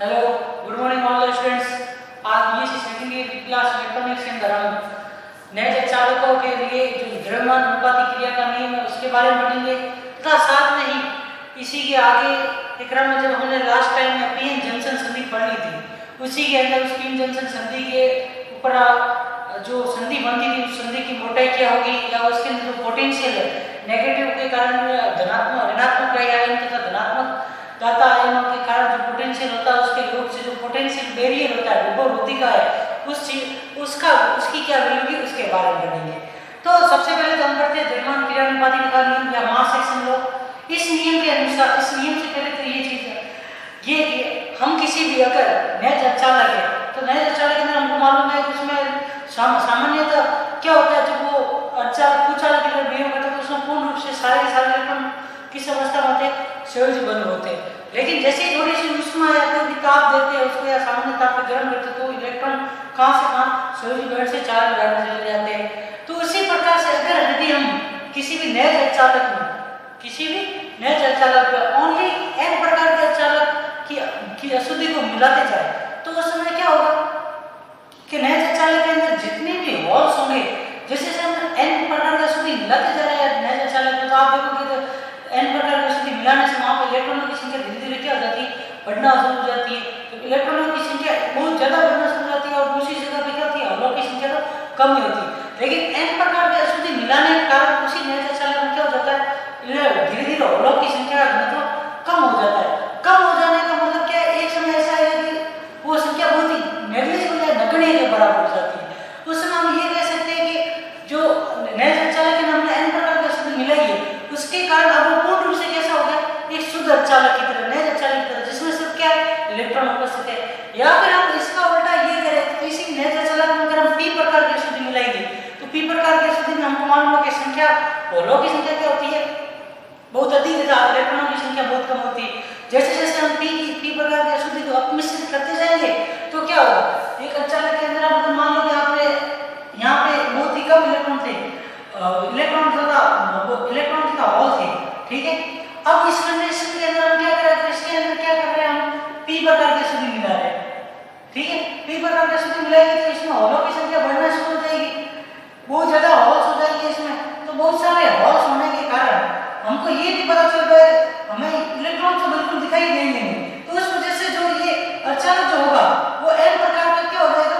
Hello, good morning all students. आज BSc second year की class electronics के अंदर हम नए चालकों के लिए जो द्रव्यमान अनुपाती क्रिया का नियम है उसके बारे में पढ़ेंगे तथा साथ में ही इसी के आगे के क्रम में जब हमने लास्ट टाइम में पीएन जंक्शन संधि पढ़ ली थी उसी के अंदर उस पीएन जंक्शन संधि के ऊपर जो संधि बनती थी उस संधि की मोटाई क्या होगी या उसके अंदर जो पोटेंशियल है नेगेटिव के कारण धनात्मक ऋणात्मक आयन तथा धनात्मक दाता आयनों के कारण जो पोटेंशियल होता है उसके योग से जो पोटेंशियल बैरियर होता है विभव बुद्धि का है उसकी क्या वैल्यू होगी उसके बारे में पढ़ेंगे। तो सबसे पहले तो हम पढ़ते हैं द्रव्यमान क्रियानुपाती का नियम या मास एक्शन लॉ। इस नियम के अनुसार इस नियम से पहले तो ये चीज है ये हम किसी भी अगर नए चालक है तो नए चालक के अंदर हमको मालूम है कि उसमें सामान्यतः क्या होता है जब वो कुचालक के लिए बिहेव करता है तो उसमें पूर्ण रूप से सारे इलेक्ट्रॉन किस अवस्था में होते हैं संयोजी बंद होते हैं। लेकिन जैसे ही थोड़ी सी उष्मा या कोई भी ताप देते हैं उसको या सामान्य ताप पे गर्म करते हैं तो इलेक्ट्रॉन कहाँ से कहाँ संयोजी बैंड से चालक बैंड में चले जाते हैं। तो उसी प्रकार से अगर यदि हम किसी भी नए चालक में ओनली n प्रकार के चालक की अशुद्धि को मिलाते जाए तो उस समय क्या होगा कि नए चालक के अंदर जितने भी होल्स होंगे जैसे हम n प्रकार की अशुद्धि मिलाते जा रहे हैं नए चालक में तो आप देखोगे तो n प्रकार की अशुद्धि मिलाने से वहाँ पर इलेक्ट्रॉनों की संख्या धीरे धीरे क्या हो जाती है बढ़ना शुरू हो जाती है। तो इलेक्ट्रॉनों की संख्या बहुत ज्यादा बढ़ना शुरू हो जाती है और दूसरी जगह पे क्या होती है होलों की संख्या तो कम ही होती है। लेकिन n प्रकार की अशुद्धि मिलाने के कारण उसी नए चालक में क्या हो जाता है धीरे धीरे होलों की संख्या मतलब कम हो जाता है। कम हो जाने का मतलब क्या है एक समय ऐसा है कि वो संख्या बहुत ही नेग्लिजिबल या नगण्य के बराबर हो जाती है। उस समय हम ये कह सकते हैं कि जो नए चालक के हमने n प्रकार की अशुद्धि मिलाई है उसके कारण अब वो पूर्ण रूप से कैसा हो गया एक शुद्ध चालक की तरह नए चालक की तरह जिसमें सिर्फ क्या है इलेक्ट्रॉन उपस्थित है। या फिर हम इसका उल्टा ये करें तो इसी नए चालक में अगर हम p प्रकार की अशुद्धि मिलाएंगे तो p प्रकार की अशुद्धि में हमको मालूम है कि संख्या होलों की संख्या क्या होती है बहुत अधिक तथा इलेक्ट्रॉनों की संख्या बहुत कम होती है। जैसे जैसे हम p प्रकार की अशुद्धि को अपमिश्रित करते जाएंगे तो क्या होगा एक चालक के अंदर आप मान लो कि आपने यहाँ पे बहुत ही कम इलेक्ट्रॉन थे इलेक्ट्रॉन तथा होल थे ठीक है। अब इस कंडीशन के अंदर हम क्या कर रहे हैं इसके अंदर क्या कर रहे हैं हम p प्रकार की अशुद्धि मिला रहे हैं ठीक है। p प्रकार की अशुद्धि मिलाएंगे तो इसमें होलों की संख्या बढ़ना शुरू हो जाएगी बहुत ज्यादा होल्स हो जाएंगे इसमें। तो बहुत सारे होल्स होने के कारण हमको ये भी पता चल रहा है हमें इलेक्ट्रॉन तो बिल्कुल दिखाई देंगे नहीं। तो उस वजह से जो ये अचानक जो होगा वो n प्रकार का क्या हो जाएगा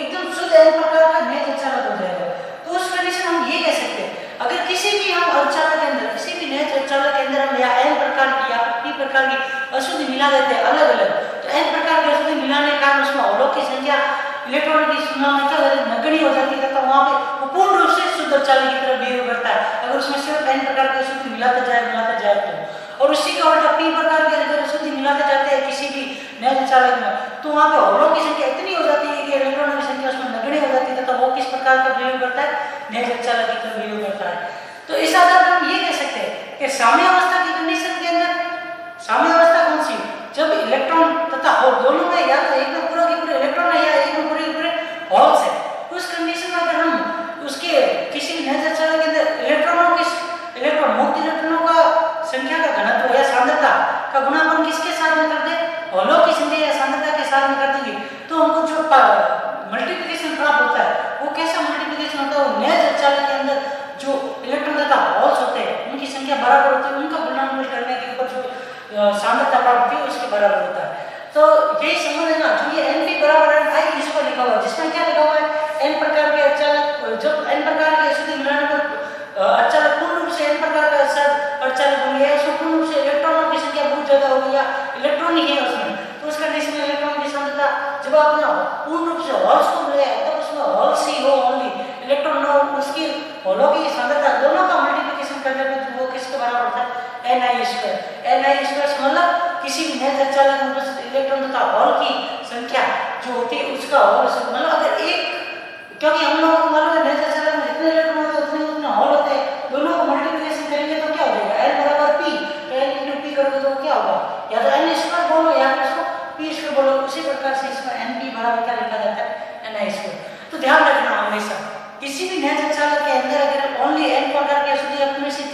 एकदम शुद्ध n प्रकार का नए अचानक हो जाएगा। तो उस कंडीशन हम ये कह सकते हैं अगर किसी भी हम अचानक के अंदर किसी भी नए अचानक के अंदर हम या n प्रकार की या p प्रकार की अशुद्धि मिला देते हैं अलग अलग तो n प्रकार की अशुद्धि मिलाने के कारण उसमें होलों की संख्या इलेक्ट्रॉन की तुलना में क्या नगण्य हो जाती है तथा वहाँ पे पूर्ण रूप से शुद्ध चालक की तरह बिहेव करता है अगर उसमें सिर्फ n प्रकार की अशुद्धि मिलाते जाए तो। और उसी का उल्टा p प्रकार की अगर अशुद्धि मिलाते जाते हैं किसी भी नए चालक में तो वहाँ पे होलों की संख्या इतनी हो जाती है कि इलेक्ट्रॉनों की संख्या उसमें नगण्य हो जाती है तथा वो किस प्रकार का बिहेव करता है नए चालक की तरह बिहेव करता है। तो इस आधार पर हम ये कह सकते हैं कि साम्य अवस्था की कंडीशन के अंदर साम्य अवस्था कौन सी जब इलेक्ट्रॉन तथा होल दोनों में या तो एक में पूरा के पूरे इलेक्ट्रॉन है या एक में पूरे के पूरे होल्स है। उस कंडीशन में अगर हम उसके किसी भी नए चालक के अंदर इलेक्ट्रॉन मुक्त इलेक्ट्रॉनों का संख्या का घनत्व या सांद्रता का गुणापन किसके साथ में कर दे होलों की संख्या या सांद्रता के साथ में कर देंगे तो हमको जो मल्टीप्लिकेशन प्राप्त होता है वो कैसा मल्टीप्लिकेशन होता है वो नए चालक के अंदर जो इलेक्ट्रॉन तथा होल्स होते हैं उनकी संख्या बराबर होती है उनका गुणनफल करने के ऊपर जो सांद्रता प्राप्त होती है उसके बराबर होता है। तो यही समझ लेना जो ये Np बराबर I इसको लिखा हुआ है जिसमें क्या लिखा हुआ है n प्रकार के अचालक जब n प्रकार के अशुद्धि मिलाने पर अचालक पूर्ण रूप से n प्रकार का अचालक हो गया उसमें पूर्ण रूप से इलेक्ट्रॉनों की संख्या बहुत ज्यादा हो गई या इलेक्ट्रॉन ही है उसमें तो उस कंडीशन में इलेक्ट्रॉन की सांद्रता जब आपने पूर्ण रूप से होल्स को मिलाया तब उसमें होल्स ही हो ओनली इलेक्ट्रॉन न उसकी होलों की सांद्रता दोनों का मल्टीप्लिकेशन करने पे वो किसके बराबर होता है ni स्क्वायर मतलब किसी भी नए चालक में इलेक्ट्रॉन तथा होल की संख्या जो होती है उसका होल मतलब अगर एक क्योंकि हम लोगों को मालूम है नए चालक में जितने इलेक्ट्रॉन होते हैं उतने होल होते हैं दोनों को मल्टीप्लिकेशन करेंगे तो क्या हो जाएगा n बराबर p तो n into p करोगे तो क्या होगा या तो n स्क्वायर बोलो या फिर इसको p स्क्वायर बोलो उसी प्रकार से इसमें np बराबर क्या लिखा जाता है ni स्क्वायर। तो ध्यान रखना हमेशा किसी भी नए चालक के अंदर अगर ओनली n प्रकार की अशुद्धि अपमिश्रित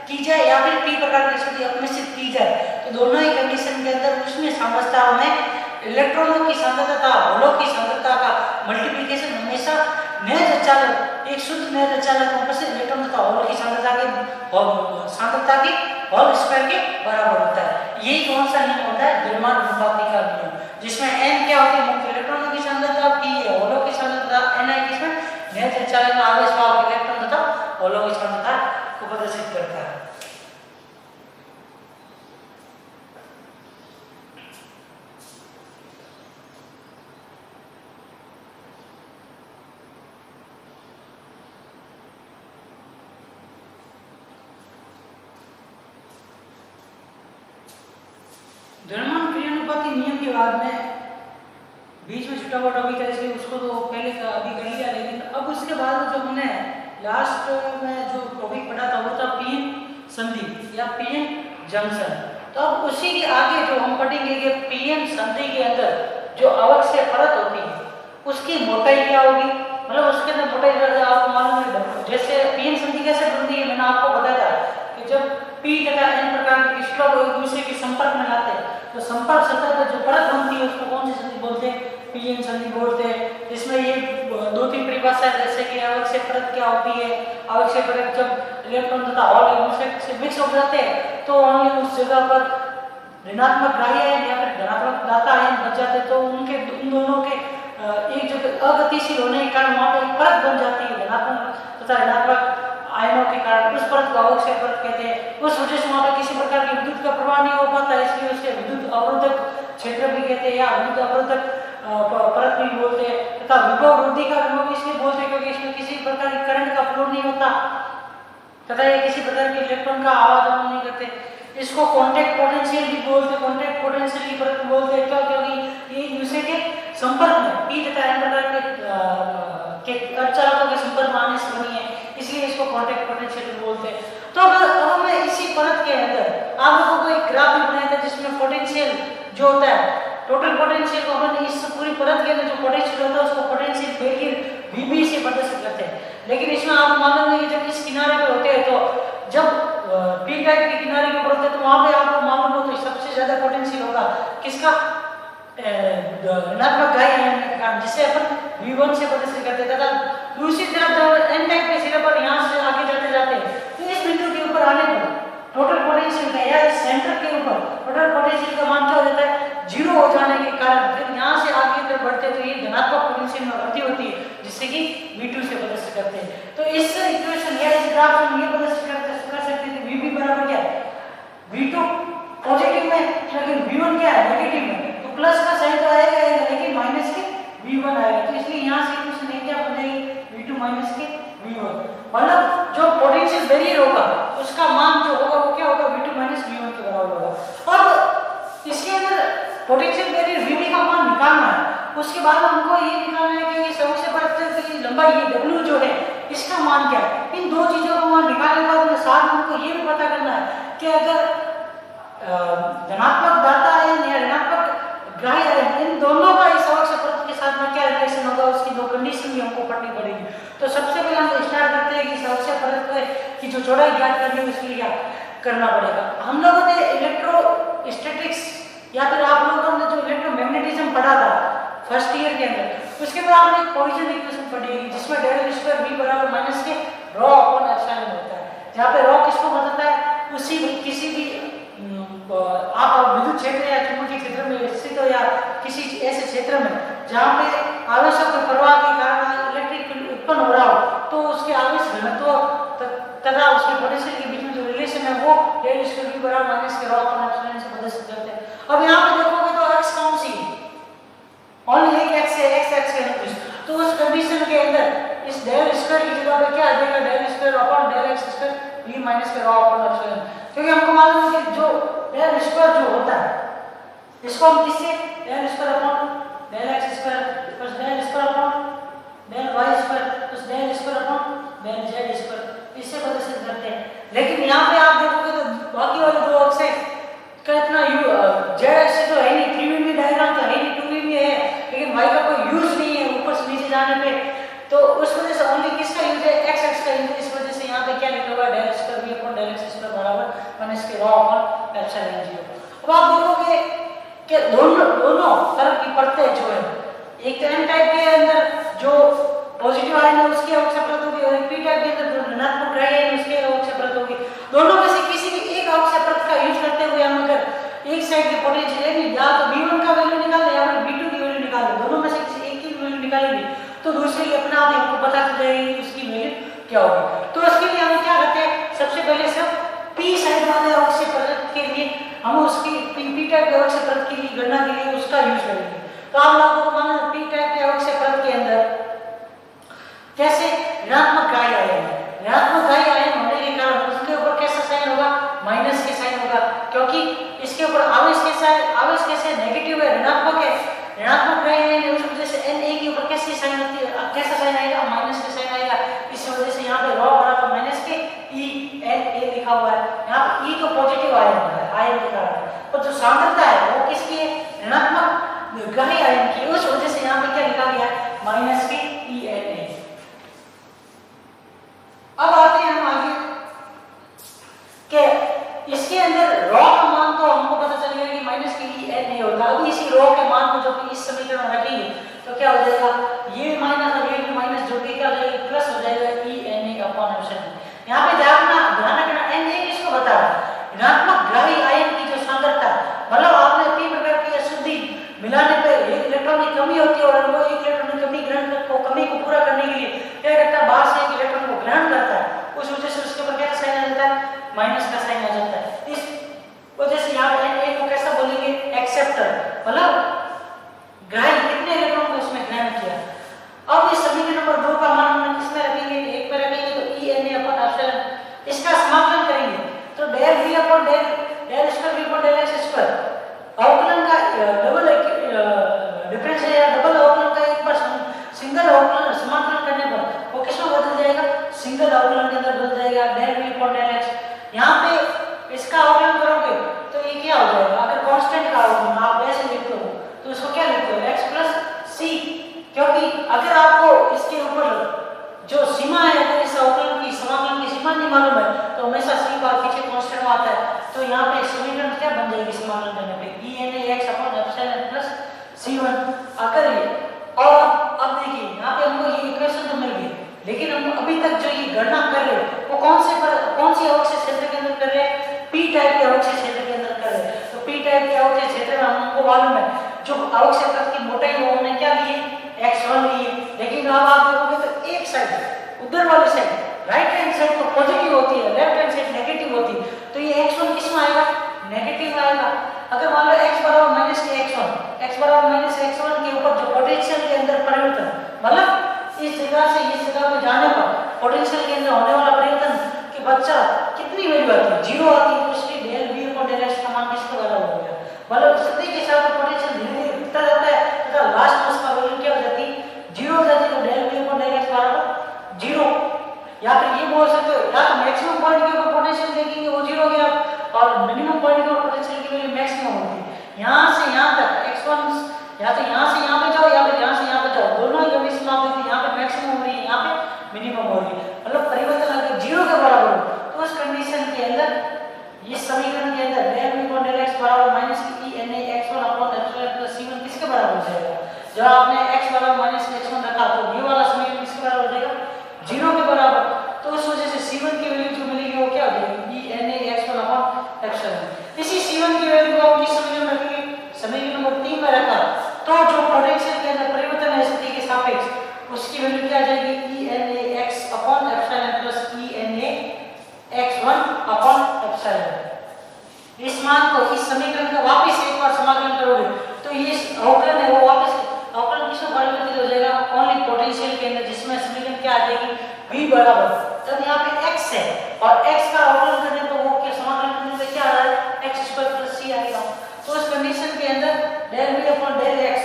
की जाए या फिर p प्रकार की अशुद्धि अपमिश्रित की जाए तो दोनों ही कंडीशन के अंदर उसमें साम्यावस्था में इलेक्ट्रॉनों की सांद्रता तथा होलों की सांद्रता का मल्टीप्लिकेशन हमेशा नए चालक एक शुद्ध नए चालक उपस्थित इलेक्ट्रॉन तथा होल की सांद्रता के होल स्क्वायर के बराबर होता है। यही कौन सा नियम होता है? द्रव्यमान अनुपाती का नियम, जिसमें n क्या होती है? मुक्त इलेक्ट्रॉनों की सांद्रता, p है होलों की सांद्रता, n है किसमें नए चालक में आवेश वाहक इलेक्ट्रॉन तथा होलों की सांद्रता को प्रदर्शित करता है। द्रव्यमान क्रियानुपाती नियम के बाद में बीच में छुट्टा हुआ टॉपिक है, इसलिए उसको तो पहले का अभी कर लिया, लेकिन अब उसके बाद जो हमने लास्ट में जो टॉपिक पढ़ा था वो था पीएन संधि या पीएन जंक्शन। तो अब उसी के आगे जो हम पढ़ेंगे कि पीएन संधि के अंदर जो आवश्यक परत होती है उसकी मोटाई क्या होगी, मतलब उसके अंदर मोटाई आपको मालूम है। जैसे पीएन संधि कैसे बनती है, मैंने आपको बताया था कि जब पी तथा एन प्रकार के क्रिस्टल को एक दूसरे के संपर्क में लाते हैं तो संपर्क सतह पर जो परत बनती है उसको कौन सी संधि बोलते हैं? पीएन संधि बोलते हैं। इसमें ये दो तीन परिभाषा है, जैसे कि आवश्यक परत क्या होती है। आवश्यक परत जब इलेक्ट्रॉन तथा होल एक दूसरे से मिक्स हो जाते हैं तो ओनली उस जगह पर ऋणात्मक ग्राही आयन या फिर धनात्मक दाता आयन बच जाते हैं, तो उनके उन दोनों के एक जगह अगतिशील होने के कारण वहां पर एक परत बन जाती है धनात्मक तथा ऋणात्मक आयनों के कारण, उस परत को आवश्यक परत कहते हैं। उस वजह से वहां पर किसी प्रकार की विद्युत का प्रवाह नहीं हो पाता, इसलिए उसे विद्युत अवरोधक क्षेत्र भी कहते हैं या विद्युत अवरोधक परत भी बोलते हैं। तथा विभव वृद्धि का विभव इसलिए बोलते हैं क्योंकि इसमें किसी प्रकार की करंट का फ्लो नहीं होता तथा ये किसी प्रकार के इलेक्ट्रॉन का आवागमन नहीं करते। इसको कॉन्टैक्ट पोटेंशियल भी बोलते हैं, कॉन्टैक्ट पोटेंशियल की परत बोलते हैं। क्यों? क्योंकि ये एक दूसरे के संपर्क में पी तथा एन प्रकार के अर्धचालकों के संपर्क में आने से बनी है, इसलिए इसको कॉन्टैक्ट पोटेंशियल बोलते हैं। तो अब मैं इसी परत के अंदर आप लोगों को एक ग्राफ भी बनाया था जिसमें पोटेंशियल जो होता है टोटल पोटेंशियल को अपन इस पूरी परत के अंदर जो पोटेंशियल होता है उसको पोटेंशियल वेक्टर वीबी से प्रदर्शित करते हैं। लेकिन इसमें आप मालूम है कि जब इस किनारे पे होते हैं तो जब पी टाइप के किनारे के ऊपर होते हैं तो वहां पे आपको मालूम हो तो सबसे ज्यादा पोटेंशियल होगा किसका? ऋणात्मक ग्राही आयन के कारण, जिसे अपन V1 से प्रदर्शित करते हैं। तथा दूसरी तरफ जब n टाइप के सिरे पर यहाँ से आगे जाते जाते तो इस बिंदु के ऊपर आने पर टोटल पोटेंशियल का या इस सेंटर के ऊपर टोटल पोटेंशियल का मान क्या हो जाता है? जीरो हो जाने के कारण फिर यहाँ से आगे तरफ बढ़ते तो ये धनात्मक पोटेंशियल में वृद्धि होती है, जिससे कि V2 से प्रदर्शित करते हैं। तो इस इक्वेशन या इस ग्राफ में ये प्रदर्शित कर सकते हैं कि VB बराबर क्या है? V2 पॉजिटिव में, लेकिन V1 क्या है? नेगेटिव में। तो प्लस का साइन तो आएगा लेकिन माइनस के V1 आएगा, तो इसलिए यहाँ से इक्वेशन क्या बनेगी? V2 माइनस के V1, मतलब जो पोटेंशियल बैरियर होगा उसका मान जो होगा वो क्या होगा? V2 माइनस V1 के बराबर होगा। अब इसके अंदर पोटेंशियल बैरियर VB का मान निकालना है, उसके बाद हमको ये निकालना है कि सबसे परत की लंबाई ये W जो है इसका मान क्या है। इन दो चीजों का मान निकालने के बाद साथ हमको ये भी पता करना है कि अगर धनात्मक दाता आयन या ऋणात्मक ग्राही आयन इन दोनों का इस आवश्यक परत के साथ में क्या रिलेशन होगा, उसकी दो कंडीशन भी हमको पढ़नी पड़ेगी। तो सबसे पहले हम स्टार्ट करते हैं कि इस आवश्यक परत की जो चौड़ाई ज्ञात करनी है उसके लिए क्या करना पड़ेगा। हम लोगों ने इलेक्ट्रोस्टैटिक्स या फिर आप लोगों ने जो इलेक्ट्रोमैग्नेटिज्म पढ़ा था फर्स्ट ईयर के अंदर, उसके बाद आपने एक पॉइजन इक्वेशन पढ़ी है जिसमें डेल स्क्वायर V बराबर माइनस के रॉ अपॉन एप्सिलॉन होता है, जहाँ पे रॉ किसको बताता है? उसी किसी भी आप विद्युत क्षेत्र या चुंबकीय क्षेत्र में स्थित हो या किसी ऐसे क्षेत्र में जहाँ पे आवेशों के प्रवाह के कारण इलेक्ट्रिक फील्ड उत्पन्न हो रहा हो तो उसके आवेश घनत्व तथा उसके पोटेंशियल के बीच में जो रिलेशन है वो डेल स्क्वायर V बराबर माइनस के रॉ अपॉन एप्सिलॉन से प्रदर्शित करते हैं। अब यहाँ पे देखोगे तो x कौन सी है? ओनली एक x है, x के अनुरूप। तो उस कंडीशन के अंदर इस डेल स्क्वायर की जगह पे क्या आ जाएगा? Del square upon del x square V minus के रॉ अपॉन एप्सिलॉन, क्योंकि हमको मालूम है कि जो डेल स्क्वायर जो होता है इसको हम किससे del square upon del x square plus del square upon del y square plus del square upon del z square इससे प्रदर्शित करते हैं। लेकिन यहाँ पे आप देखोगे तो बाकी वाले दो अक्ष का इतना z एक्सिस तो है नहीं, 3 डायग्राम तो है नहीं, 2 है, लेकिन y का कोई यूज नहीं है ऊपर से नीचे जाने पे, तो उस वजह से ओनली किसका यूज है? x एक्सिस का यूज है। इस वजह से यहाँ पे क्या लिखा हुआ है? Del square V upon del x square बराबर माइनस के रॉ अपॉन एप्सिलॉन 0। अब आप देखोगे कि दोनों तरफ की परतें जो है, एक तो एन टाइप के अंदर जो पॉजिटिव आयन है उसकी अवक्षय परत होगी और पी टाइप के अंदर जो ऋणात्मक ग्राही आयन उसकी अवक्षय परत होगी। दोनों में से किसी भी एक अवक्षय परत का यूज करते हुए हम अगर एक साइड के पोटेंशियल है या तो V1 का वैल्यू निकाल या फिर V2 की वैल्यू निकाल, दोनों में से किसी एक की वैल्यू निकालेंगे तो दूसरे की अपने आप हमको पता चल जाएगी उसकी वैल्यू क्या होगी। तो उसके लिए हम क्या करते हैं, सबसे पहले सब P साइड वाले अवक्षय परत के लिए हम उसकी P टाइप के अवक्षय परत की गणना के लिए उसका यूज करेंगे। तो आप लोगों को माना P टाइप के अवक्षय परत के अंदर कैसे ऋणात्मक ग्राही आयन है, ऋणात्मक ग्राही आयन होने के कारण उसके ऊपर कैसा साइन होगा, माइनस के साइन होगा, क्योंकि इसके ऊपर आवेश कैसे नेगेटिव है, ऋणात्मक है, ऋणात्मक ग्राही आयन है, उस वजह से Na के ऊपर कैसी साइन होती है, कैसा साइन आएगा, माइनस के साइन आएगा। इस वजह से यहाँ पे रॉ बराबर माइनस के E Na लिखा हुआ है, यहाँ पे E तो पॉजिटिव आयन है, आयन के कारण, पर जो सांद्रता है वो किसकी है, ऋणात्मक ग्राही आयन की, उस वजह से यहाँ पे क्या लिखा गया है, माइनस के Na। अब आते हैं हम आगे कि इसके अंदर रॉ का मान तो हमको पता चल गया कि माइनस के Na होगा। अब इसी रॉ के मान को जब इस समीकरण में रखेंगे तो क्या हो जाएगा, ये माइनस और ये माइनस जोड़ के क्या हो जाएगा, प्लस हो जाएगा E Na/ε। यहाँ पे ध्यान रखना Na किसको बता रहा है, ऋणात्मक ग्राही आयन की जो सांद्रता, मतलब आपने P प्रकार की अशुद्धि मिलाने पे एक इलेक्ट्रॉन की कमी होती है और वो एक इलेक्ट्रॉन की कमी को पूरा करने के लिए क्या करता है, बाहर से एक इलेक्ट्रॉन को ग्रहण करता है, उस वजह से उसके ऊपर क्या साइन आ जाता है, माइनस का साइन आ जाता है। इस वजह से यहाँ पे Na को कैसा बोलेंगे, एक्सेप्टर, मतलब ग्राही, कितने इलेक्ट्रॉन को उसमें ग्रहण किया। अब इस समीकरण नंबर 2 का मान हम किसमें रखेंगे, एक में रखेंगे तो E Na/ε, इसका समाकलन करेंगे तो del V upon del square V upon del x square, अवकलन का डबल डिफरेंस है या डबल अवकलन का एक बार सिंगल अवकलन समाकलन करने पर वो किसमें बदल जाएगा, सिंगल अवकलन के अंदर बदल जाएगा, del V upon del x। यहाँ पे इसका अवकलन करोगे तो ये क्या हो जाएगा, अगर कांस्टेंट का अवकलन आप ऐसे लिखते हो तो इसको क्या लिखते हो, x प्लस c, क्योंकि अगर आपको इसके ऊपर जो सीमा है, अगर इस अवकलन की समाकलन की सीमा नहीं मालूम है तो हमेशा c बार पीछे कांस्टेंट आता है, तो यहाँ पे समीकरण क्या बन जाएगी समाकलन करने पे, E Na x/ε C1 आकर ये। और अब देखिए यहाँ पे हमको ये इक्वेशन तो मिल गई, लेकिन हम अभी तक जो ये गणना कर रहे हैं वो कौन सी अवक्षय क्षेत्र के अंदर कर रहे हैं, P टाइप के अवक्षय क्षेत्र के अंदर कर रहे हैं। तो P टाइप के अवक्षय क्षेत्र में हमको मालूम है जो अवक्षय परत की मोटाई वो हमने क्या ली है, x1 ली है, लेकिन अब आप देखोगे तो एक साइड उधर वाली साइड राइट हैंड साइड तो पॉजिटिव होती है, लेफ्ट हैंड साइड नेगेटिव होती है, तो ये x1 किसमें आएगा, नेगेटिव आएगा। अगर मान लो x बराबर माइनस के x1 के ऊपर जो पोटेंशियल के अंदर परिवर्तन, मतलब इस जगह से इस जगह पे जाने पर पोटेंशियल के अंदर होने वाला परिवर्तन कि बच्चा कितनी वैल्यू आती है, 0 आती है, तो इसलिए del V upon del x का मान किसके बराबर हो गया, मतलब समय के साथ पोटेंशियल धीरे धीरे घटता जाता है तथा लास्ट में उसका वैल्यू क्या हो जाती है, 0 हो जाती है, तो del V upon del x बराबर 0। या फिर ये बोल सकते हो, या तो मैक्सिमम पॉइंट के ऊपर पोटेंशियल देखेंगे वो 0 हो गया और मिनिमम पॉइंट के ऊपर पोटेंशियल की वैल्यू मैक्सिमम होती है। यहाँ से यहाँ तक x1 या तो यहाँ से यहाँ पे जाओ या फिर यहाँ से यहाँ पे जाओ, दोनों ही कभी समाप्त होती है, यहाँ पे मैक्सिमम हो रही है, यहाँ पे मिनिमम हो रही है, मतलब परिवर्तन अगर 0 के बराबर हो तो उस कंडीशन के अंदर इस समीकरण के अंदर del V upon del x बराबर minus E Na x1/ε C1 किसके बराबर हो जाएगा, जब आपने x बराबर माइनस x1 रखा तो ये वाला समीकरण किसके बराबर हो जाएगा, 0 के बराबर। तो उस वजह से C1 की वैल्यू जो मिलेगी वो क्या हो जाएगी, E Na x1/ε। इसी C1 की वैल्यू को हम किस समीकरण में रखेंगे, समीकरण नंबर 3 में रखा तो जो पोटेंशियल के अंदर परिवर्तन है स्थिति के सापेक्ष उसकी वैल्यू क्या आ जाएगी, E Na x/ε plus E Na x1/ε। इस मान को इस समीकरण का वापस एक बार समाकलन करोगे तो ये अवकलन है वो वापस अवकलन किसमें परिवर्तित हो जाएगा, ओनली पोटेंशियल के अंदर, जिसमें समीकरण क्या आ जाएगी, V बराबर, तब यहाँ पे x है और x का अवकलन करने पर वो क्या समाकलन करने पे क्या आ रहा है, x² + c आएगा। तो इस कंडीशन के अंदर del V upon del x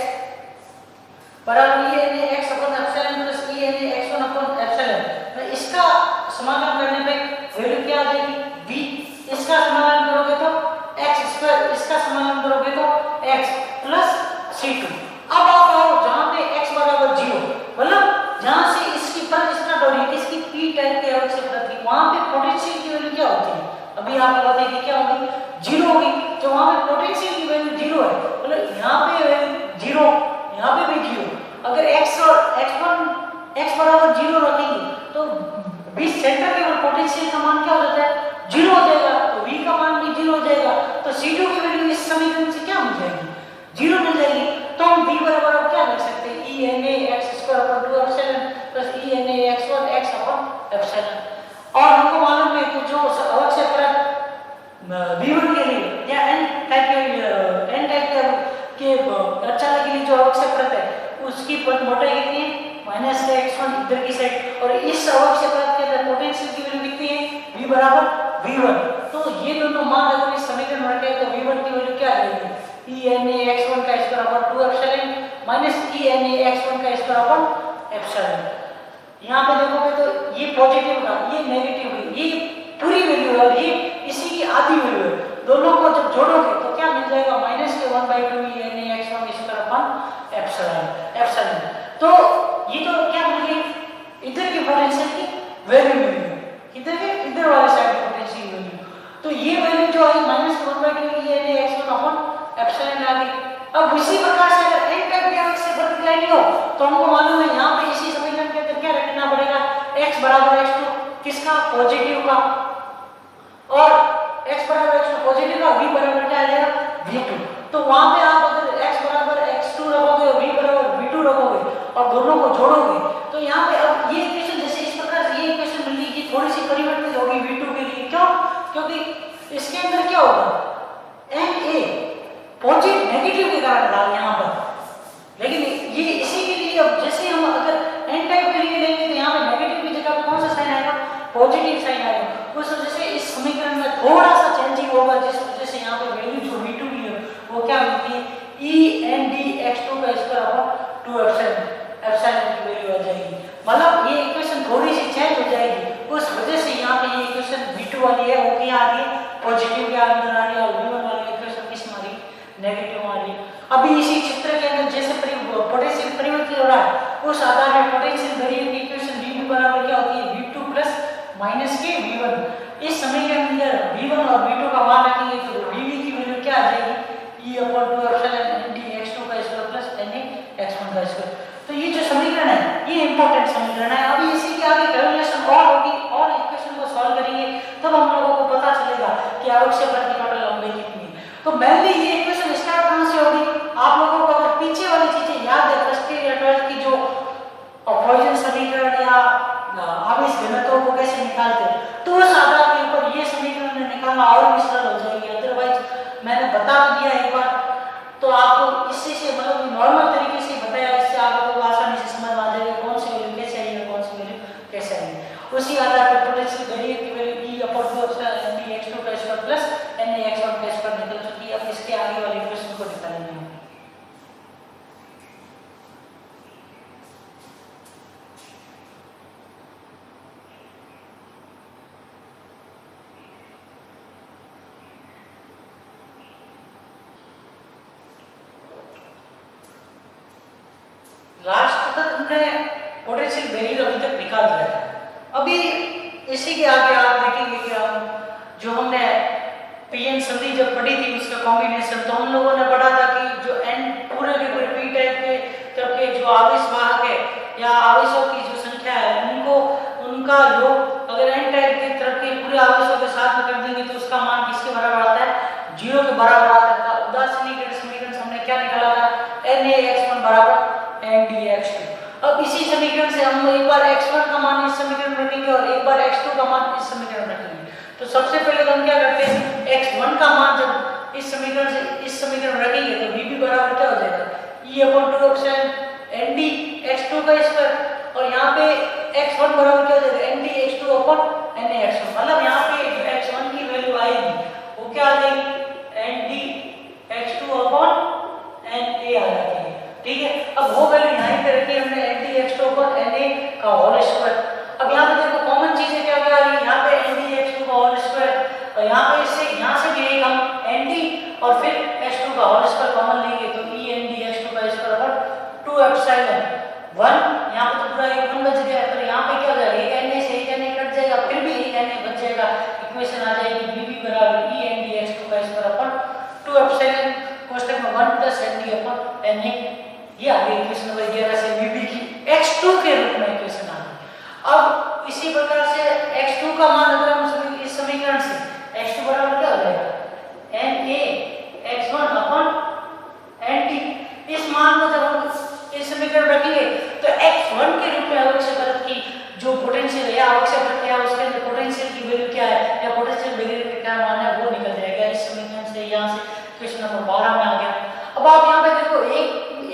बराबर E Na x/ε plus E Na x1/ε, तो इसका समाकलन करने पे वैल्यू क्या आ जाएगी, V, इसका समाकलन करोगे तो x², इसका समाकलन करोगे तो x प्लस c2। अब आप आओ जहां पे x बराबर 0, मतलब जहां से इसकी परत स्टार्ट हो रही है, इसकी P टाइप के अवक्षय परत की, वहां पे पोटेंशियल की वैल्यू क्या होती है, अभी आप बताइए क्या होगी, 0 होगी। जो वहां पे पोटेंशियल की वैल्यू 0 है, मतलब यहाँ पे वैल्यू 0, यहाँ पे भी 0, अगर x और x बराबर 0 रखेंगे तो बीच सेंटर के पोटेंशियल का मान क्या हो जाता है, 0 हो जाएगा, तो v का मान भी 0 हो जाएगा, तो C2 की वैल्यू इस समीकरण से क्या मिल जाएगी, 0 मिल जाएगी। तो हम v बराबर अब क्या लिख सकते हैं, e n a x² / 2 epsilon plus e n a x1 x upon epsilon. और हमको मालूम है कि जो अवक्षय परत v1 के लिए या n टाइप के अचालक के लिए जो अवक्षय परत है उसकी पद मोटाई कितनी है, -x1 इधर की साइड, और इस अवक्षय परत के अंदर पोटेंशियल की वैल्यू कितनी है, v बराबर v1। तो ये दोनों मान अगर इस समीकरण में रखें तो v1 की वैल्यू क्या आ जाएगी, e n a x1 का square upon 2 epsilon minus e n a x1 का स्क्वायर अपॉन एप्सिलॉन। यहाँ पे देखोगे तो ये पॉजिटिव का, ये नेगेटिव है, ये पूरी वैल्यू है और ये इसी की आधी वैल्यू है, दोनों को जब जोड़ोगे तो क्या मिल जाएगा, -1/2 e n a x1 square upon epsilon. तो ये तो क्या मिल गई, इधर की पोटेंशियल की वैल्यू मिल गई, इधर वाले साइड की पोटेंशियल वैल्यू, तो ये वैल्यू जो i -1/2 e n a x1 upon epsilon आ गई। अब इसी प्रकार से अगर n टाइप के से प्रतिक्रिया नहीं हो तो हमको मालूम है यहाँ पे इसी समीकरण के अंदर क्या रखना पड़ेगा, x बराबर x2 किसका, पॉजिटिव का, और x बराबर x2 पॉजिटिव का, v बराबर क्या आ जाएगा, v2। तो वहां पे आप अगर x बराबर x2 रखोगे और v बराबर v2 रखोगे और दोनों को जोड़ोगे तो यहाँ पे अब ये इक्वेशन जैसे इस प्रकार से ये इक्वेशन मिली, ये थोड़ी सी परिवर्तित होगी v2 के लिए, क्यों, क्योंकि इसके अंदर क्या होगा, na पॉजिटिव नेगेटिव के कारण डाल यहाँ पर, लेकिन ये इसी के लिए अब जैसे हम अगर n टाइप के लिए लेंगे तो यहाँ पे नेगेटिव की जगह कौन सा साइन आएगा, पॉजिटिव साइन आएगा। उस वजह से इस समीकरण में थोड़ा सा चेंजिंग होगा, जिस वजह से यहाँ पे वैल्यू जो v2 की है वो क्या मिलती है, e n d x2 का स्क्वायर अपॉन 2 एप्सिलॉन की वैल्यू आ जाएगी, मतलब ये इक्वेशन थोड़ी सी चेंज हो जाएगी, उस वजह से यहाँ पे ये इक्वेशन v2 वाली है वो क्या आ रही है, पॉजिटिव के अंदर आ रही है, और v1 वाली इक्वेशन किस में आ रही है, नेगेटिव आ रही है। अभी इसी चित्र के अंदर जैसे पोटेंशियल परिवर्तित हो रहा है उस आधार में पोटेंशियल वेरिएंट की इक्वेशन v2 बराबर क्या होती है, v2 प्लस माइनस के v1। इस समीकरण के अंदर v1 और v2 का मान रखेंगे तो vv की वैल्यू क्या आ जाएगी, e upon 2 epsilon nd x2 का स्क्वायर प्लस na x1 का स्क्वायर। तो ये जो समीकरण है ये इंपॉर्टेंट समीकरण है। अभी इसी के आगे कैलकुलेशन और होगी और इक्वेशन को सॉल्व करेंगे तब हम लोगों को पता चलेगा कि आवश्यक परत की टोटल लंबाई कितनी है। तो मेनली ये इक्वेशन स्टार्ट कहां से होगी, आप लोगों को अगर पीछे वाली चीजें याद है, फर्स्ट ईयर या 12th की जो पॉइजन समीकरण या आवेश घनत्व को कैसे निकालते हैं, तो उस आधार के ऊपर ये समीकरण निकालना और भी सरल हो जाएगी। अदरवाइज मैंने बता दिया एक बार, तो आपको इससे से मतलब नॉर्मल तरीके से बताया, इससे आप लोगों को आसानी से समझ आ जाएगा कौन सी वैल्यू कैसे आई है, कौन सी वैल्यू कैसे आई है। उसी आधार पर पोटेंशियल वेरिएंट की value e upon 2 epsilon nd x2 का स्क्वायर प्लस na x1 का स्क्वायर निकल चुकी है। अब इसके आगे वाली इक्वेशन को निकालेंगे हम। लास्ट तक हमने पोटेंशियल वेरिएंट अभी तक निकाल दिया है। अभी इसी के आगे आप देखेंगे कि हम जो हमने पीएन संधि जब पढ़ी थी उसका कॉम्बिनेशन, तो हम लोगों ने पढ़ा था कि जो n पूरे के पूरे p टाइप के तरफ के जो आवेश वाहक है या आवेशों की जो संख्या है उनको उनका योग अगर n टाइप की तरफ के पूरे आवेशों के साथ में कर देंगे तो उसका मान किसके बराबर आता है, 0 के बराबर आता था। उदासीनीकरण समीकरण से हमने क्या निकाला था, na(x1) बराबर ndx2। अब इसी समीकरण से हम एक बार x1 का मान इस समीकरण में रखेंगे और एक बार x2 का मान इस समीकरण में रखेंगे। तो सबसे पहले तो हम क्या करते हैं, x1 का मान जब इस समीकरण से इस समीकरण में रखेंगे तो vp बराबर क्या हो जाएगा, e upon 2 epsilon nd x2 का स्क्वायर, और यहाँ पे x1 बराबर क्या हो जाएगा, nd x2 upon na x1। मतलब यहाँ पे जो x1 की वैल्यू आएगी वो क्या आ जाएगी, nd x2 अपॉन na आ जाएगी। ठीक है, अब वो वैल्यू यहाँ पे रखी हमने nd x2 अपॉन na का होल स्क्वायर। अब यहाँ पे देखो कॉमन चीजें क्या क्या आ रही है, यहाँ पे nd x2 का होल स्क्वायर और यहाँ पे इससे यहाँ से भी एक हम nd और फिर x2 का होल स्क्वायर कॉमन लेंगे तो e nd x2 का स्क्वायर अपॉन 2 एप्सिलॉन 1, यहाँ पे तो पूरा एक 1 बच गया, तो यहाँ पे क्या हो जाएगा, एक na से एक na कट जाएगा, फिर भी एक na बच जाएगा, इक्वेशन आ जाएगी vp बराबर e nd x2 का स्क्वायर अपॉन 2 एप्सिलॉन कोष्टक में 1 plus N D upon N A. ये आ गई इक्वेशन नंबर 11 से वीबी की x2 के रूप में इक्वेशन आ गई। अब इसी प्रकार से x2 का मान अगर हम इस समीकरण से x2 बराबर क्या हो जाएगा N A x1 upon N D. इस मान को जब हम इस समीकरण में रखेंगे तो x1 के रूप में आवश्यक परत की जो पोटेंशियल है आवश्यक परत क्या है उसके अंदर पोटेंशियल की वैल्यू क्या है या पोटेंशियल वैल्यू का क्या मान है वो निकल जाएगा इस समीकरण से। यहाँ से क्वेश्चन नंबर 12 में आ गया। अब आप यहाँ पे देखो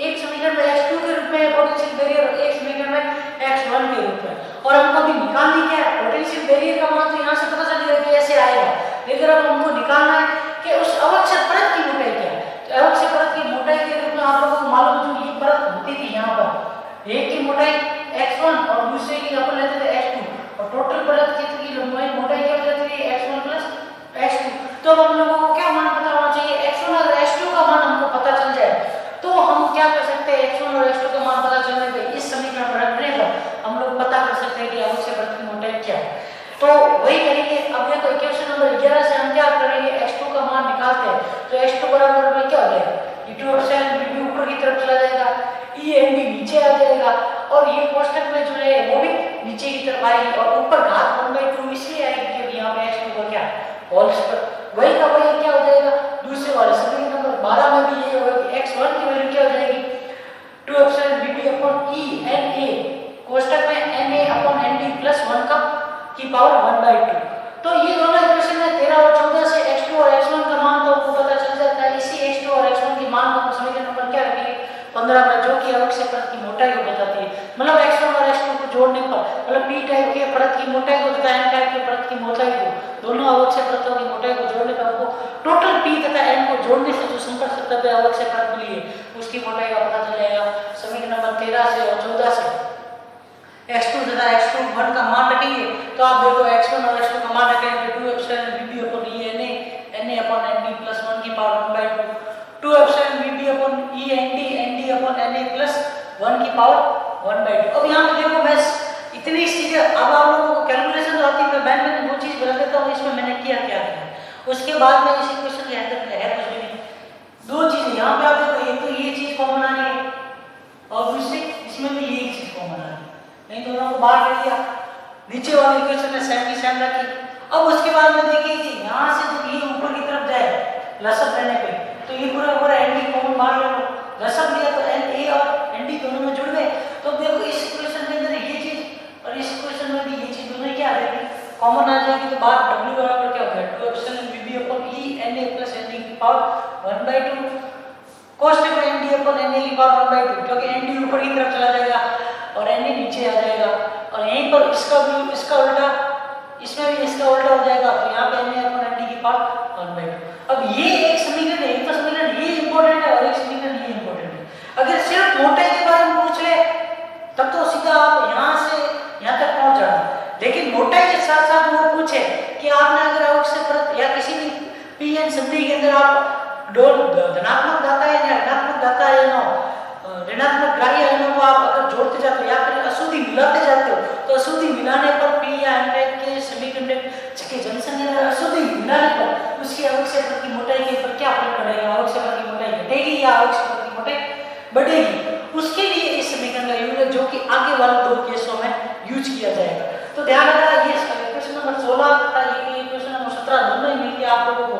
एक समीकरण में x2 के रूप में पोटेंशियल बैरियर और एक समीकरण में x1 के रूप में, और हमको अभी निकालनी क्या है पोटेंशियल बैरियर का मान। तो यहाँ से पता चलेगा कि ऐसे आएगा, लेकिन अब हमको निकालना है कि उस आवश्यक परत की मोटाई क्या है। तो आवश्यक परत की मोटाई के रूप में आप लोगों को मालूम जो ये परत होती थी यहाँ पर एक की मोटाई x1 और दूसरे की अपन लेते थे x2 और टोटल परत की लंबाई मोटाई क्या हो जाती है x1 प्लस x2। तो अब हम लोगों को क्या मान पता होना चाहिए x1 और x2 का मान हमको पता चल जाए तो हम क्या कर सकते हैं x1 और x2 का मान पता चलने पे इस समीकरण में रखने पर हम लोग पता कर सकते हैं कि आवश्यक परत की मोटाई क्या है। तो वही करेंगे। अब देखो इक्वेशन नंबर 11 से हम क्या करेंगे x2 का मान निकालते हैं तो x2 बराबर में क्या हो जाएगा e2 एप्सिलॉन bb ऊपर की तरफ चला जाएगा e एन डी नीचे आ जाएगा और ये कोष्टक में जो है वो भी नीचे की तरफ आएगी और ऊपर घात 1/2 इसलिए आएगी क्योंकि यहाँ पे x2 का क्या होल स्क्वायर वही का वही क्या हो जाएगा। दूसरे वाले समीकरण नंबर 12 में भी ये होगा कि x1 की वैल्यू क्या हो जाएगी 2 epsilon bb upon e n a कोष्टक में n a upon N d plus 1 का की पावर 1/2। तो ये दोनों इक्वेशन है 13 और 14 से x2 और x1 का मान तो आपको पता चल जाता है। इसी x2 और x1 के मान को समीकरण नंबर क्या रखेंगे 15 में, जो कि आवश्यक परत की मोटाई को बताती है। मतलब x1 और x2 को जोड़ने पर मतलब p टाइप के परत की मोटाई को तथा n टाइप के परत की मोटाई को दोनों आवश्यक परतों की मोटाई को जोड़ने पर हमको टोटल p तथा n को जोड़ने से जो संपर्क सतह पे आवश्यक परत मिली है उसकी मोटाई का पता चल जाएगा। समीकरण नंबर 13 से और 14 से x2 तथा x2 1 का मान रखेंगे तो आप देखो x1 और x2 का मान रखेंगे 2 epsilon bb upon e n a upon n d plus 1 की power 1/2 2 epsilon bb upon e n d upon n a plus 1 की पावर 1/2। अब यहाँ पे देखो मैं इतनी चीजें अब आप लोगों को कैलकुलेशन आती है, मैं बैंक में वो चीज बता देता हूँ इसमें मैंने किया क्या किया। उसके बाद में इस इक्वेशन के अंदर है कुछ भी नहीं, दो चीजें यहाँ पे आप देखो एक तो ये चीज कॉमन आ रही है और दूसरी इसमें भी यही चीज कॉमन आ रही है, नहीं दोनों को बाहर कर दिया नीचे वाली इक्वेशन में सेम की सेम रखी। अब उसके बाद में देखिए कि यहाँ से जब ये ऊपर की तरफ जाए लसअप लेने पे तो ये पूरा पूरा एन डी कॉमन बाहर ले लो, लसअप लिया तो एन ए और एन डी दोनों में जुड़ गए। तो देखो इस इक्वेशन के अंदर ये चीज और इस इक्वेशन में भी ये चीज दोनों क्या आ जाएगी कॉमन आ जाएगी। तो बात w बराबर क्या हो गया 2 epsilon bb upon e n a plus n d की पावर 1/2 कोष्टक में n d upon n a की पावर 1/2 क्योंकि n d ऊपर की तरफ चला जाएगा और n a नीचे आ जाएगा और यहीं पर इसका उल्टा इसमें भी इसका उल्टा हो जाएगा तो यहाँ पे n a upon n d की पावर 1/2। अब ये एक समीकरण है, एक तो समीकरण ये इंपॉर्टेंट है और एक समीकरण ये इंपॉर्टेंट है। अगर सिर्फ मोटाई के बारे में पूछ ले तब तो सीधा आप यहाँ से यहाँ तक पहुँच जाना, लेकिन मोटाई के साथ साथ वो पूछे कि आपने अगर आवश्यक परत या किसी भी पीएन संधि के अंदर आप धनात्मक दाता है या ऋणात्मक दाता है ना ऋणात्मक ग्राही आयनों को आप अगर जोड़ते जाते हो या फिर अशुद्धि मिलाते जाते हो तो अशुद्धि मिलाने पर पी या एन के समीकरण की जनसंख्या अशुद्धि मिलाने पर उसकी आवश्यक परत की मोटाई के ऊपर क्या फर्क पड़ेगा, आवश्यक परत की मोटाई घटेगी या आवश्यक परत की मोटाई बढ़ेगी। उसके लिए इस समीकरण का यूज है जो कि आगे वाले दो केसों में यूज किया जाएगा। तो ध्यान रखना ये क्वेश्चन नंबर 16 तथा ये क्वेश्चन नंबर 17 दोनों ही मिलकर आप लोगों को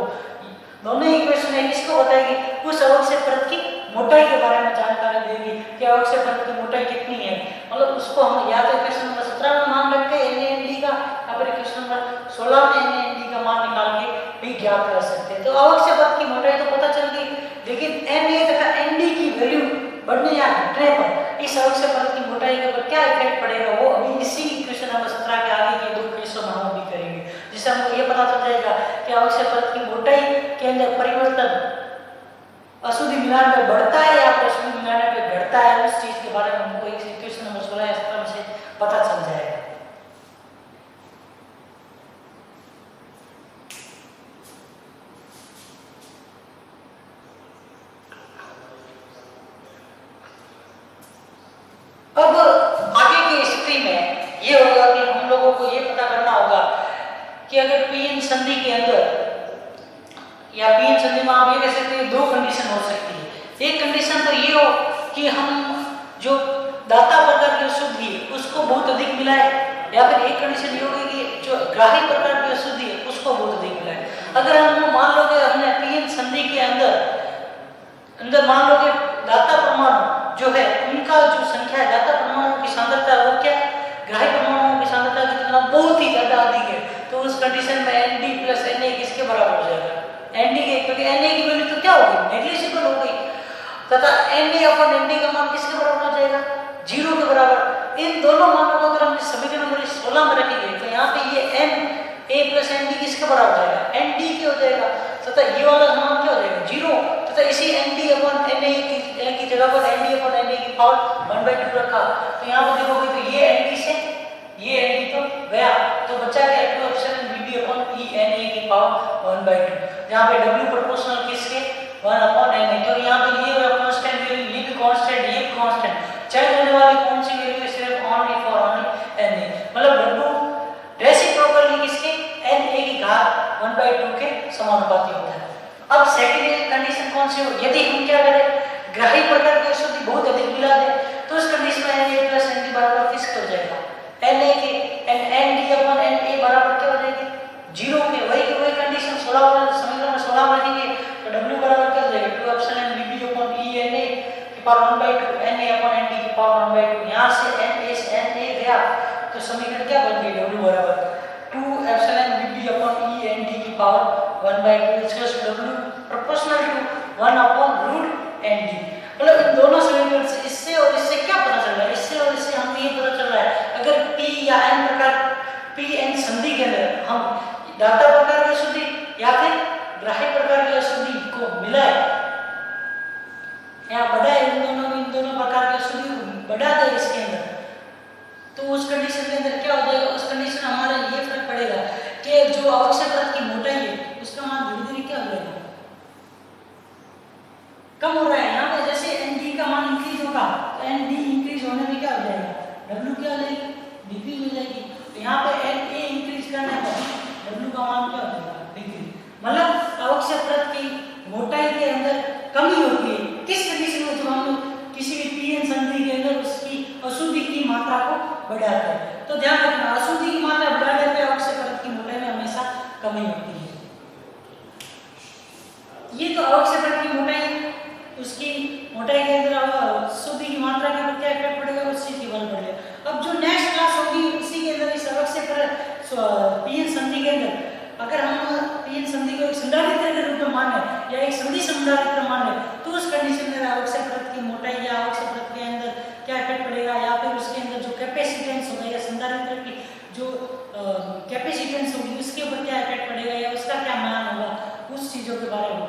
दोनों ही इक्वेशन है इसको बताएगी उस आवश्यक परत की मोटाई के बारे में जानकारी देगी कि आवश्यक परत की मोटाई कितनी है। मतलब उसको हम या तो क्वेश्चन नंबर 17 में मान रख के NaND का या फिर क्वेश्चन नंबर 16 में NaND का मान निकाल के भी ज्ञात कर सकते हैं। तो आवश्यक परत की मोटाई तो पता चल गई, लेकिन Na तथा Nd की वैल्यू बढ़ने या घटने पर इस आवश्यक परत की मोटाई के ऊपर क्या इफेक्ट पड़ेगा वो अभी इसी क्वेश्चन नंबर 17 के आगे के दो केसों में हम भी करेंगे, जिससे हमको ये पता चल जाएगा कि आवश्यक परत की मोटाई के अंदर परिवर्तन अशुद्धि मिलान में बढ़ता है या फिर अशुद्धि मिलान में घटता है। उस चीज के बारे में हमको एक क्वेश्चन नंबर 16 या 17 से पता चल जाएगा। अब आगे की स्थिति में ये होगा कि हम लोगों को ये पता करना होगा कि अगर पीएन संधि के अंदर या पीएन संधि में आप ये कह सकते हैं दो कंडीशन हो सकती है। एक कंडीशन तो ये हो कि हम जो दाता प्रकार की अशुद्धि है उसको बहुत अधिक मिलाए, या फिर एक कंडीशन ये होगी कि जो ग्राही प्रकार की अशुद्धि है उसको बहुत अधिक मिलाए। अगर हम मान लो कि हमने पीएन संधि के अंदर मान लो कि दाता परमाणु जो है उनका जो संख्या है, दाता परमाणु की सांद्रता वो क्या है, ग्राही परमाणुओं की सांद्रता की तुलना बहुत ही ज्यादा अधिक है, तो उस कंडीशन में Nd प्लस Na किसके बराबर हो जाएगा, Nd के, क्योंकि Na की वैल्यू तो क्या होगी, नेग्लिजिबल हो गई, तथा Na अपॉन Nd का मान किसके बराबर हो जाएगा, 0 के बराबर। इन दोनों मानों को अगर हम समीकरण नंबर 16 में रखेंगे तो यहाँ पे ये Na प्लस Nd किसके बराबर हो जाएगा, Nd के हो जाएगा, तथा ये वाला मान क्या हो जाएगा 0, तथा इसी Nd अपॉन Na की जगह पर Nd अपॉन Na की पावर 1/2 रखा, तो यहाँ पर देखोगे तो ये Nd से ये Nd तो गया, तो बचा क्या 2 एप्सिलॉन Vb अपॉन Na की पावर 1/2, जहाँ पे W प्रोपोर्शनल किसके 1 अपॉन Na, तो यहाँ पे ये कांस्टेंट वैल्यू, ये भी कांस्टेंट, ये भी कांस्टेंट, चेंज होने वाली कौन सी वैल्यू है, सिर्फ ओनली फॉर ओनली Na, मतलब W रेसिप्रोकली किसके Na की घात 1/2 के समानुपाती होता है। अब सेकंड कंडीशन कौन सी हो, यदि हम क्या करें ग्राही प्रकार की अशुद्धि बहुत अधिक मिला दे तो उस कंडीशन में Na प्लस Nd बराबर किसके हो जाएगा, Na के, Nd अपॉन Na बराबर क्या हो जाएगी 0 के, वही कंडीशन 16 समीकरण में 16 में रखेंगे तो W बराबर क्या हो जाएगा 2 एप्सिलॉन Vb अपॉन Na की पावर 1/2, Na अपॉन Nd की पावर 1/2, यहाँ से Na से Na गया तो समीकरण क्या बन गई, W बराबर 2 एप्सिलॉन Vb अपॉन Nd की power 1/2 equals W proportional to 1 upon root Nd। मतलब इन दोनों समीकरण से इससे और इससे क्या पता चल रहा है, इससे और इससे हमें ये पता चल रहा है अगर P या N प्रकार Pn संधि के अंदर हम दाता प्रकार की अशुद्धि या फिर ग्राही प्रकार की अशुद्धि को मिलाए या बढ़ाए, इन दोनों प्रकार की अशुद्धि बढ़ा दे इसके अंदर, तो उस कंडीशन के अंदर क्या हो जाएगा, उस कंडीशन में हमारा ये फर्क पड़ेगा कि जो आवश्यक परत की मोटाई है उसका मान धीरे धीरे क्या हो जाएगा, कम हो रहा है। यहाँ पे जैसे Nd का मान इंक्रीज होगा तो Nd इंक्रीज होने में क्या हो जाएगा, W क्या हो जाएगी, डिक्रीज हो जाएगी, तो यहाँ पे Na इंक्रीज करने पर W का मान क्या हो जाएगा, डिक्रीज, मतलब आवश्यक परत की मोटाई के अंदर कमी होती है। किस कंडीशन में, जब हम लोग किसी भी पीएन संधि के अंदर उसकी अशुद्धि की मात्रा को बढ़ाते हैं, तो ध्यान रखना अशुद्धि की मात्रा बढ़ाने पर आवश्यक परत की मोटाई में हमेशा कमी होती है। ये तो आवश्यक परत की मोटाई, उसकी मोटाई के अंदर अशुद्धि की मात्रा के ऊपर क्या इफेक्ट पड़ेगा, उस चीज की बल पड़ेगा। अब जो नेक्स्ट क्लास होगी उसी के अंदर इस आवश्यक परत पीएन संधि के अंदर अगर हम पीएन संधि को एक संधारित्र के रूप में माने या एक संधि संधारित्र माने तो उस कंडीशन में आवश्यक परत की मोटाई या आवश्यक परत के अंदर क्या इफेक्ट पड़ेगा, या फिर उसके अंदर जो कैपेसिटेंस होगा या संधारित्र की जो कैपेसिटेंस होगी उसके ऊपर क्या इफेक्ट पड़ेगा या उसका क्या मान होगा, उस चीजों के बारे में